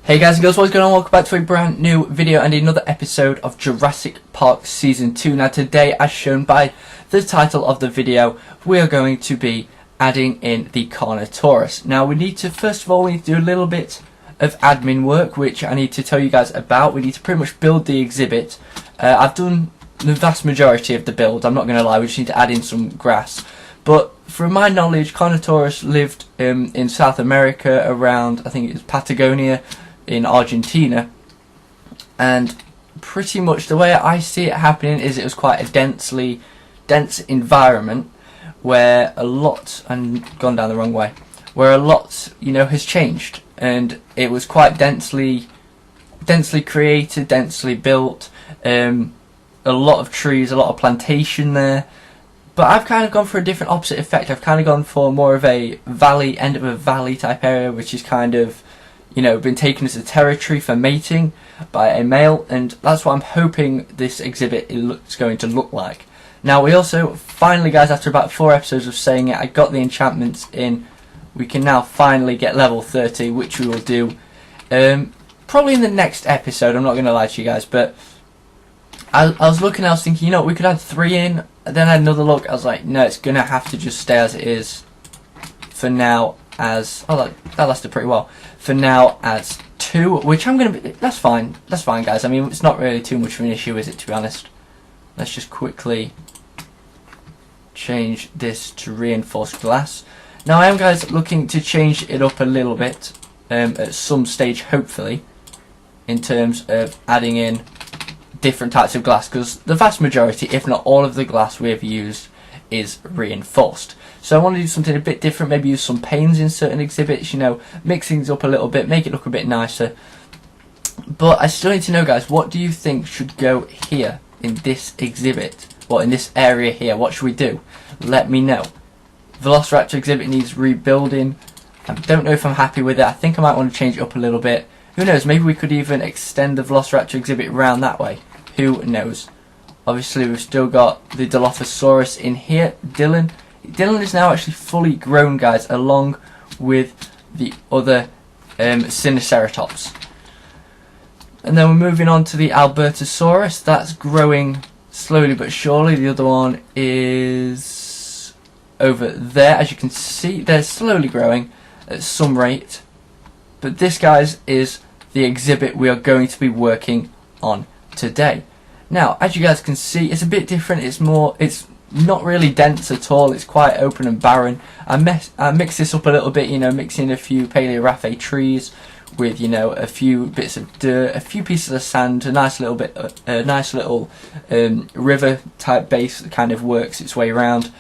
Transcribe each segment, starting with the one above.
Hey guys and girls, what's going on? Welcome back to a brand new video and another episode of Jurassic Park Season 2. Now today, as shown by the title of the video, we are going to be adding in the Carnotaurus. Now we need to, first of all, we need to do a little bit of admin work, which I need to tell you guys about. We need to pretty much build the exhibit. I've done the vast majority of the build, I'm not going to lie, we just need to add in some grass. But from my knowledge, Carnotaurus lived in South America around, I think it was Patagonia, in Argentina, and pretty much the way I see it happening is it was quite a dense environment where a lot, and gone down the wrong way, where a lot, you know, has changed, and it was quite densely created, densely built, a lot of trees, a lot of plantation there. But I've kind of gone for a different opposite effect. I've kind of gone for more of a valley, end of a valley type area, which is kind of, you know, been taken as a territory for mating by a male, and that's what I'm hoping this exhibit is going to look like. Now we also, finally guys, after about 4 episodes of saying it, I got the enchantments in. We can now finally get level 30, which we will do probably in the next episode, I'm not going to lie to you guys, but I was looking, I was thinking, you know, we could add 3 in, then I had another look, I was like, no, it's going to have to just stay as it is for now. As that lasted pretty well. For now, as 2, which I'm gonna be. That's fine, guys. I mean, it's not really too much of an issue, is it? To be honest, let's just quickly change this to reinforced glass. Now, I am, guys, looking to change it up a little bit at some stage, hopefully, in terms of adding in different types of glass, because the vast majority, if not all of the glass we have used, is reinforced. So I want to do something a bit different, maybe use some panes in certain exhibits, you know, mix things up a little bit, make it look a bit nicer. But I still need to know, guys, what do you think should go here in this exhibit? Well, in this area here, what should we do? Let me know. Velociraptor exhibit needs rebuilding. I don't know if I'm happy with it. I think I might want to change it up a little bit. Who knows, maybe we could even extend the Velociraptor exhibit around that way. Who knows? Obviously, we've still got the Dilophosaurus in here. Dylan is now actually fully grown, guys, along with the other Sinoceratops. And then we're moving on to the Albertosaurus. That's growing slowly but surely. The other one is over there. As you can see, they're slowly growing at some rate. But this, guys, is the exhibit we are going to be working on today. Now, as you guys can see, it's a bit different. It's not really dense at all. It's quite open and barren. I mix this up a little bit, you know, mixing a few Paleoraphe trees with, you know, a few bits of dirt, a few pieces of sand, a nice little river type base that kind of works its way around,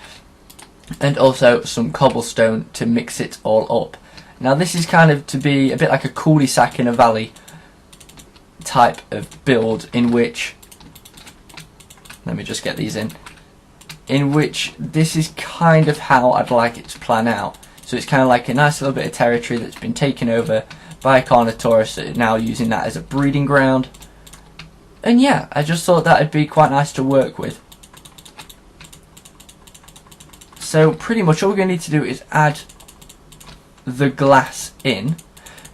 and also some cobblestone to mix it all up. Now, this is kind of to be a bit like a cul-de-sac in a valley type of build, in which, let me just get these in which this is kind of how I'd like it to plan out. So it's kind of like a nice little bit of territory that's been taken over by a Carnotaurus that is now using that as a breeding ground. And yeah, I just thought that would be quite nice to work with. So pretty much all we're going to need to do is add the glass in.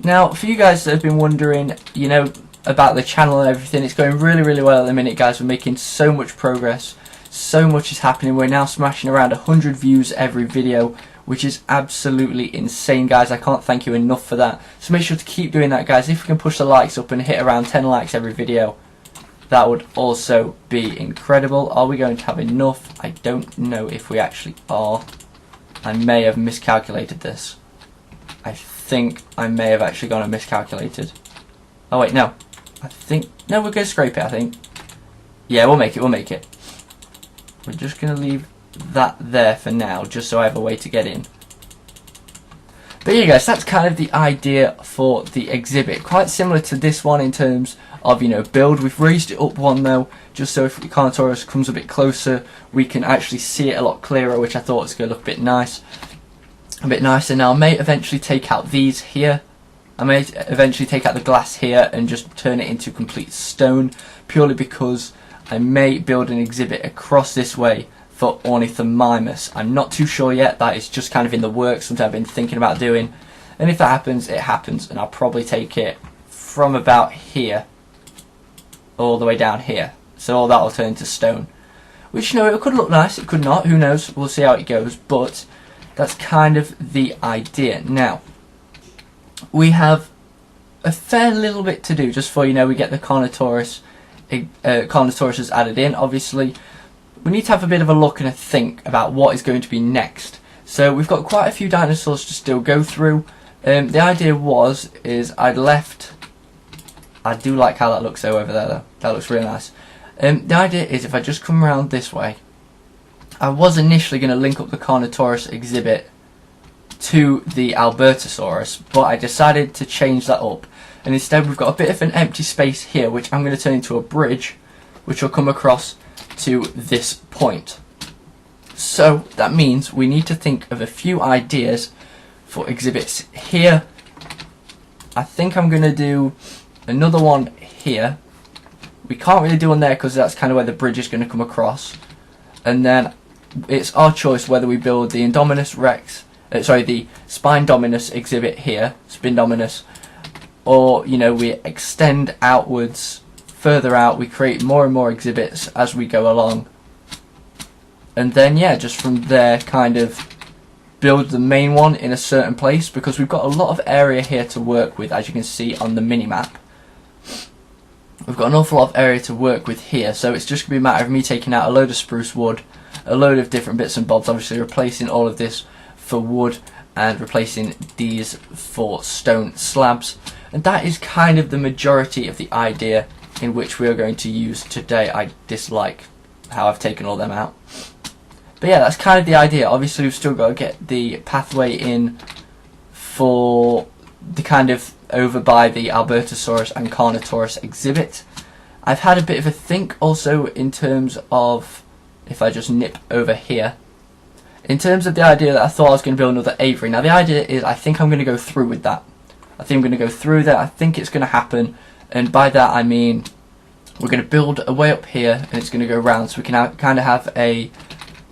Now, for you guys that have been wondering, you know, about the channel and everything, it's going really well at the minute, guys. We're making so much progress, so much is happening. We're now smashing around 100 views every video, which is absolutely insane, guys. I can't thank you enough for that. So make sure to keep doing that, guys. If we can push the likes up and hit around 10 likes every video, that would also be incredible. Are we going to have enough? I don't know if we actually are. I may have miscalculated this. I think I may have actually gone and miscalculated. Oh wait, no. No, we're going to scrape it, I think. Yeah, we'll make it. We're just going to leave that there for now, just so I have a way to get in. But yeah, guys, that's kind of the idea for the exhibit. Quite similar to this one in terms of, you know, build. We've raised it up one, though, just so if the Carnotaurus comes a bit closer, we can actually see it a lot clearer, which I thought was going to look a bit nice. A bit nicer. Now, I may eventually take out these here. I may eventually take out the glass here and just turn it into complete stone, purely because I may build an exhibit across this way for Ornithomimus. I'm not too sure yet. That is just kind of in the works, something I've been thinking about doing. And if that happens, it happens, and I'll probably take it from about here all the way down here. So all that will turn into stone. Which, you know, it could look nice, it could not, who knows, we'll see how it goes, but that's kind of the idea. Now, we have a fair little bit to do just for, you know, we get the Carnotaurus added in. Obviously, we need to have a bit of a look and a think about what is going to be next. So we've got quite a few dinosaurs to still go through. The idea is I do like how that looks though over there though. That looks really nice. The idea is if I just come around this way, I was initially going to link up the Carnotaurus exhibit to the Albertosaurus, but I decided to change that up, and instead we've got a bit of an empty space here which I'm going to turn into a bridge which will come across to this point. So that means we need to think of a few ideas for exhibits here. I think I'm going to do another one here. We can't really do one there because that's kind of where the bridge is going to come across, and then it's our choice whether we build the Indominus Rex, the Spinodominus exhibit here, Spinodominus, or, you know, we extend outwards, further out, we create more and more exhibits as we go along, and then yeah, just from there kind of build the main one in a certain place, because we've got a lot of area here to work with, as you can see on the mini map. We've got an awful lot of area to work with here, so it's just going to be a matter of me taking out a load of spruce wood, a load of different bits and bobs, obviously replacing all of this for wood and replacing these for stone slabs, and that is kind of the majority of the idea in which we are going to use today. I dislike how I've taken all them out, but yeah, that's kind of the idea. Obviously we've still got to get the pathway in for the kind of over by the Albertosaurus and Carnotaurus exhibit. I've had a bit of a think also in terms of, if I just nip over here, in terms of the idea that I thought I was going to build another aviary. Now the idea is I think I'm going to go through with that. I think I'm going to go through that. I think it's going to happen, and by that I mean we're going to build a way up here and it's going to go round, so we can kind of have a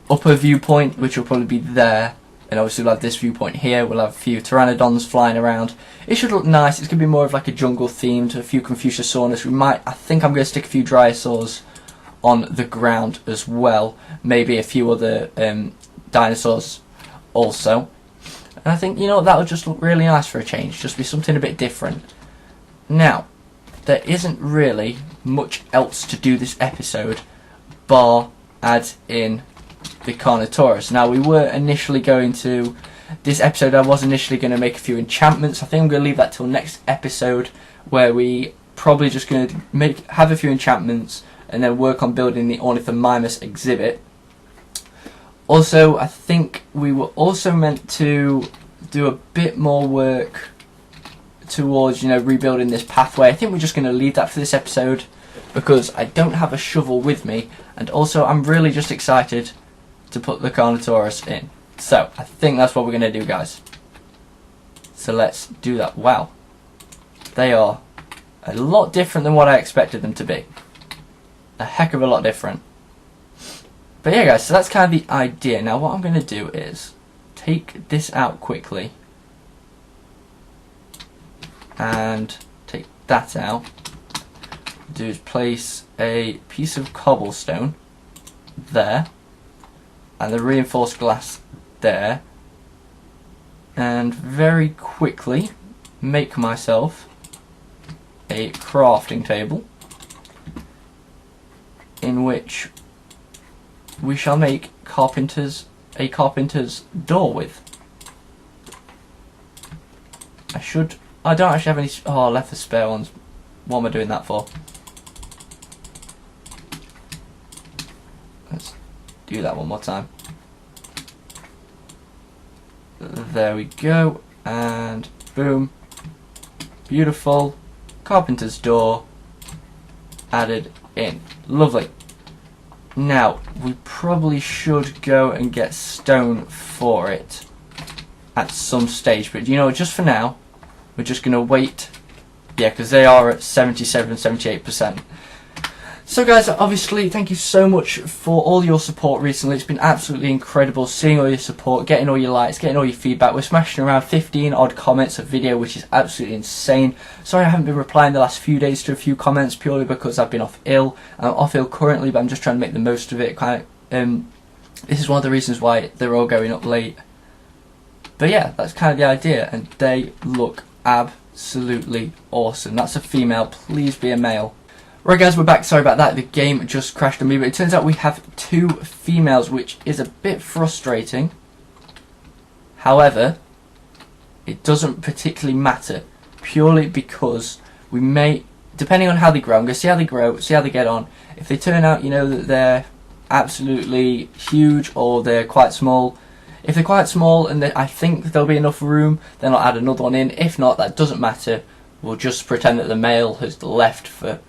upper viewpoint which will probably be there, and obviously we'll have this viewpoint here. We'll have a few pteranodons flying around. It should look nice. It's going to be more of like a jungle themed, a few Confuciusaurus. I think I'm going to stick a few Dryosaurs on the ground as well, maybe a few other dinosaurs also, and I think, you know, that'll just look really nice for a change, just be something a bit different. Now, there isn't really much else to do this episode bar add in the Carnotaurus. Now, we were initially going to, this episode I was initially going to make a few enchantments. I think I'm going to leave that till next episode, where we probably just going to have a few enchantments and then work on building the Ornithomimus exhibit. Also, I think we were also meant to do a bit more work towards, you know, rebuilding this pathway. I think we're just going to leave that for this episode because I don't have a shovel with me, and also I'm really just excited to put the Carnotaurus in. So I think that's what we're going to do, guys. So let's do that. Wow, they are a lot different than what I expected them to be. A heck of a lot different. But yeah, guys, so that's kind of the idea. Now what I'm going to do is take this out quickly and take that out. Do is place a piece of cobblestone there and the reinforced glass there, and very quickly make myself a crafting table in which we shall make a carpenter's door with. I don't actually have any, I left the spare ones. What am I doing that for? Let's do that one more time. There we go, and boom. Beautiful. Carpenter's door added in. Lovely. Now, we probably should go and get stone for it at some stage, but you know, just for now, we're just going to wait. Yeah, because they are at 77-78%. So guys, obviously thank you so much for all your support recently. It's been absolutely incredible seeing all your support, getting all your likes, getting all your feedback. We're smashing around 15 odd comments a video, which is absolutely insane. Sorry I haven't been replying the last few days to a few comments purely because I've been off ill. I'm off ill currently, but I'm just trying to make the most of it. This is one of the reasons why they're all going up late. But yeah, that's kind of the idea, and they look absolutely awesome. That's a female, please be a male. Right guys, we're back. Sorry about that, the game just crashed on me, but it turns out we have 2 females, which is a bit frustrating. However, it doesn't particularly matter, purely because we may, depending on how they grow, I'm going to see how they grow, see how they get on. If they turn out, you know, that they're absolutely huge or they're quite small, if they're quite small and I think there'll be enough room, then I'll add another one in. If not, that doesn't matter. We'll just pretend that the male has left for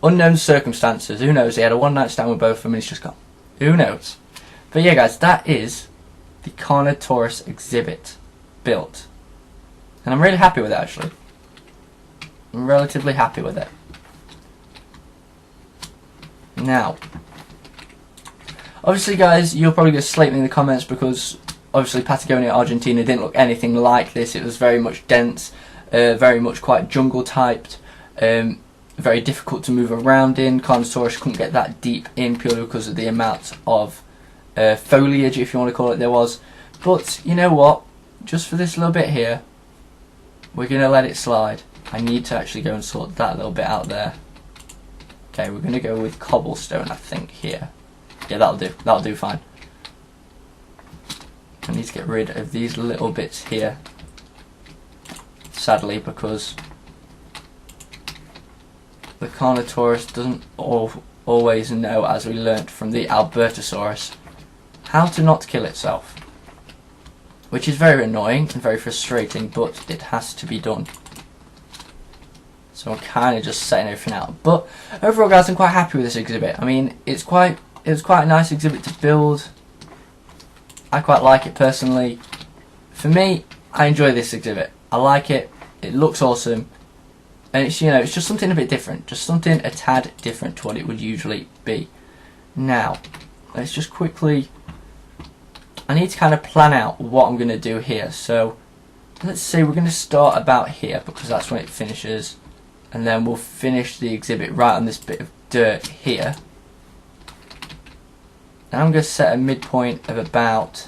unknown circumstances. Who knows? He had a one-night stand with both of them and he's just gone. Who knows? But yeah guys, that is the Carnotaurus exhibit built. And I'm really happy with it actually. I'm relatively happy with it. Now, obviously guys, you're probably going to slate me in the comments because obviously Patagonia, Argentina didn't look anything like this. It was very much dense, very much quite jungle typed. Very difficult to move around in. Carnotaurus couldn't get that deep in purely because of the amount of foliage, if you want to call it, there was. But you know what? Just for this little bit here, we're going to let it slide. I need to actually go and sort that little bit out there. Okay, we're going to go with cobblestone, I think, here. Yeah, that'll do. That'll do fine. I need to get rid of these little bits here. Sadly, because the Carnotaurus doesn't always know, as we learnt from the Albertosaurus, how to not kill itself. Which is very annoying and very frustrating, but it has to be done. So I'm kind of just setting everything out. But overall guys, I'm quite happy with this exhibit. I mean, it was quite a nice exhibit to build. I quite like it personally. For me, I enjoy this exhibit. I like it. It looks awesome. And it's, you know, it's just something a bit different, just something a tad different to what it would usually be. Now, let's just quickly, I need to kind of plan out what I'm going to do here. So, let's say we're going to start about here because that's when it finishes. And then we'll finish the exhibit right on this bit of dirt here. And I'm going to set a midpoint of about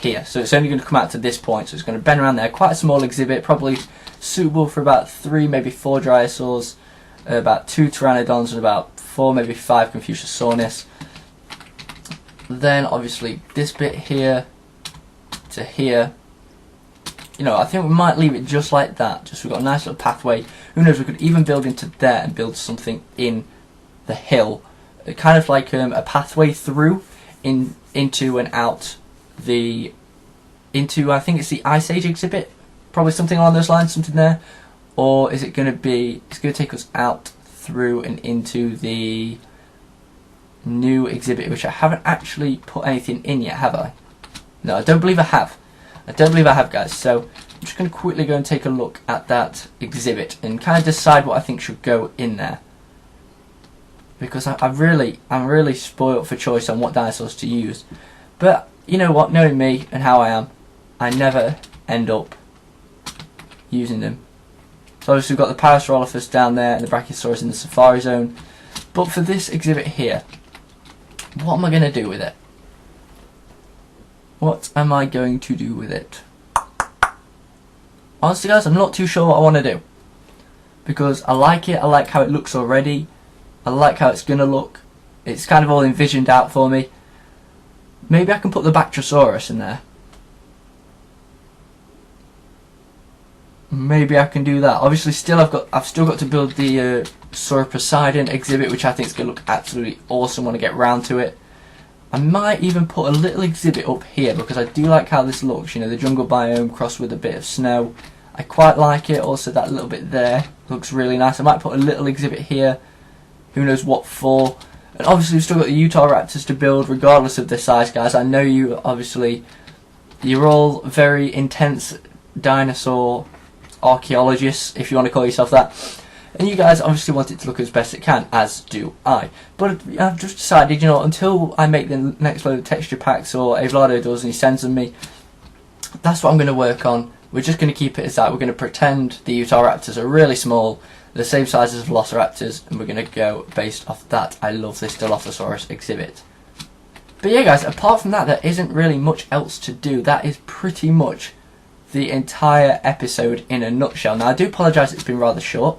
here. So it's only going to come out to this point, so it's going to bend around there. Quite a small exhibit, probably suitable for about 3, maybe 4 Dinosaurs, about 2 Pteranodons, and about 4, maybe 5 Confuciusornis. Then obviously this bit here to here, you know, I think we might leave it just like that. Just we've got a nice little pathway. Who knows, we could even build into there and build something in the hill, kind of like a pathway through into and out into I think it's the Ice Age exhibit. Probably something along those lines, something there. Or is it going to be, it's going to take us out through and into the new exhibit, which I haven't actually put anything in yet, have I? No, I don't believe I have. I don't believe I have, guys. So I'm just going to quickly go and take a look at that exhibit and kind of decide what I think should go in there. Because I'm really spoiled for choice on what dinosaurs to use. But you know what, knowing me and how I am, I never end up using them. So obviously we've got the Parasaurolophus down there and the Brachiosaurus in the Safari Zone. But for this exhibit here, what am I going to do with it? What am I going to do with it? Honestly guys, I'm not too sure what I want to do. Because I like it, I like how it looks already. I like how it's going to look. It's kind of all envisioned out for me. Maybe I can put the Bactrosaurus in there. Maybe I can do that. Obviously, I've still got to build the Sauroposeidon exhibit, which I think is going to look absolutely awesome when I get round to it. I might even put a little exhibit up here because I do like how this looks. You know, the jungle biome crossed with a bit of snow. I quite like it. Also, that little bit there looks really nice. I might put a little exhibit here. Who knows what for? And obviously, we've still got the Utah Raptors to build, regardless of their size, guys. I know you, obviously, you're all very intense dinosaur archaeologists, if you want to call yourself that. And you guys obviously want it to look as best it can, as do I. But I've just decided, you know, until I make the next load of texture packs, or Evlado does and he sends them me, that's what I'm going to work on. We're just going to keep it as that. We're going to pretend the Utahraptors are really small, the same size as Velociraptors, and we're going to go based off that. I love this Dilophosaurus exhibit. But yeah guys, apart from that, there isn't really much else to do. That is pretty much the entire episode in a nutshell. Now I do apologise it's been rather short,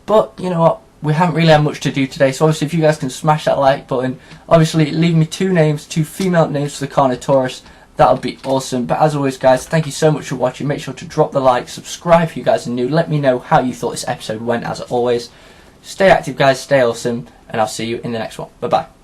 but you know what, we haven't really had much to do today, so obviously if you guys can smash that like button, obviously leave me two female names for the Carnotaurus, that would be awesome. But as always guys, thank you so much for watching. Make sure to drop the like, subscribe if you guys are new, let me know how you thought this episode went. As always, stay active guys, stay awesome, and I'll see you in the next one. Bye bye.